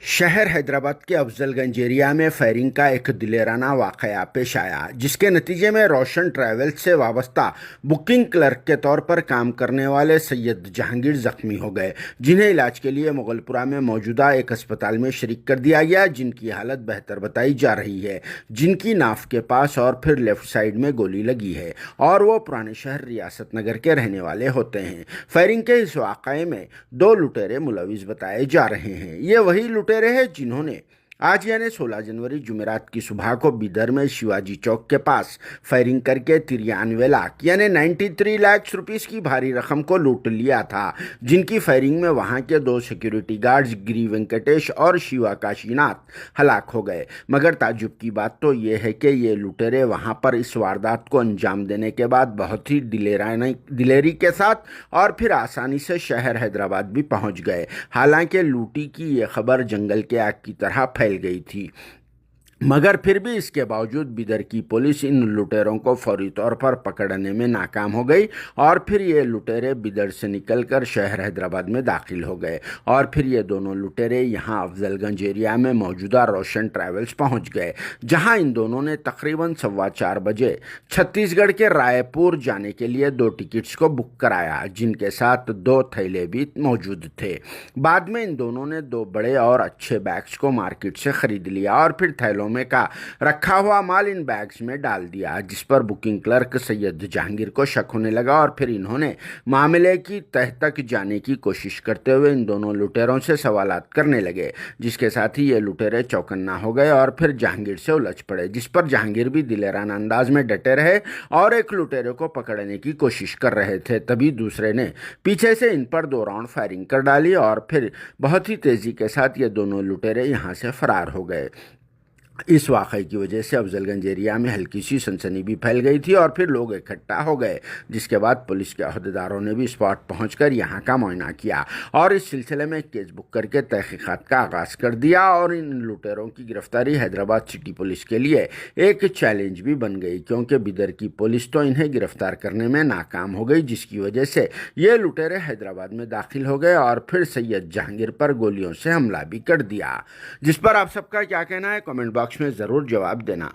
शहर हैदराबाद के अफजल गंज एरिया में फायरिंग का एक दिलेराना वाकया पेश आया, जिसके नतीजे में रोशन ट्रैवल्स से वाबस्ता बुकिंग क्लर्क के तौर पर काम करने वाले सैयद जहांगीर जख्मी हो गए, जिन्हें इलाज के लिए मुगलपुरा में मौजूदा एक अस्पताल में शरीक कर दिया गया, जिनकी हालत बेहतर बताई जा रही है। जिनकी नाफ के पास और फिर लेफ्ट साइड में गोली लगी है और वो पुराने शहर रियासत नगर के रहने वाले होते हैं। फायरिंग के इस वाकये में 2 लुटेरे मुलविस बताए जा रहे हैं। ये वही लुटेरे हैं जिन्होंने आज यानी 16 जनवरी जुमेरात की सुबह को बिदर में शिवाजी चौक के पास फायरिंग करके 93 लाख यानी 93 लाख रुपीस की भारी रकम को लूट लिया था, जिनकी फायरिंग में वहां के 2 सिक्योरिटी गार्ड्स गिरी वेंकटेश और शिवा काशीनाथ हलाक हो गए। मगर ताज्जुब की बात तो ये है कि ये लुटेरे वहां पर इस वारदात को अंजाम देने के बाद बहुत ही दिलेरी के साथ और फिर आसानी से शहर हैदराबाद भी पहुंच गए। हालांकि लूटी की ये खबर जंगल के आग की तरह फैल गई थी, मगर फिर भी इसके बावजूद बिदर की पुलिस इन लुटेरों को फौरी तौर पर पकड़ने में नाकाम हो गई और फिर ये लुटेरे बिदर से निकलकर शहर हैदराबाद में दाखिल हो गए और फिर ये दोनों लुटेरे यहाँ अफजलगंज एरिया में मौजूदा रोशन ट्रैवल्स पहुँच गए, जहाँ इन दोनों ने तकरीबन 4:15 बजे छत्तीसगढ़ के रायपुर जाने के लिए 2 टिकट्स को बुक कराया, जिनके साथ 2 थैले भी मौजूद थे। बाद में इन दोनों ने 2 बड़े और अच्छे बैग्स को मार्केट से खरीद लिया और फिर थैलों में का रखा हुआ माल इन बैग्स में डाल दिया, जिस पर बुकिंग क्लर्क सैयद जहांगीर को शक होने लगा और फिर इन्होंने मामले की तह तक जाने की कोशिश करते हुए इन दोनों लुटेरों से सवालात करने लगे, जिसके साथ ही ये लुटेरे चौकन्ना हो गए और फिर जहांगीर से उलझ पड़े, जिस पर जहांगीर भी दिलेराना अंदाज में डटे रहे और एक लुटेरे को पकड़ने की कोशिश कर रहे थे। तभी दूसरे ने पीछे से इन पर 2 राउंड फायरिंग कर डाली और फिर बहुत ही तेजी के साथ ये दोनों लुटेरे यहाँ से फरार हो गए। इस वाक़े की वजह से अफजलगंज एरिया में हल्की सी सनसनी भी फैल गई थी और फिर लोग इकट्ठा हो गए, जिसके बाद पुलिस के अहदेदारों ने भी स्पॉट पहुंचकर यहां का मुआयना किया और इस सिलसिले में केस बुक करके तहकीकात का आगाज़ कर दिया और इन लुटेरों की गिरफ्तारी हैदराबाद सिटी पुलिस के लिए एक चैलेंज भी बन गई, क्योंकि बिदर की पुलिस तो इन्हें गिरफ्तार करने में नाकाम हो गई, जिसकी वजह से ये लुटेरे हैदराबाद में दाखिल हो गए और फिर सैयद जहांगीर पर गोलियों से हमला भी कर दिया। जिस पर आप सबका क्या कहना है, कमेंट बॉक्स में ज़रूर जवाब देना।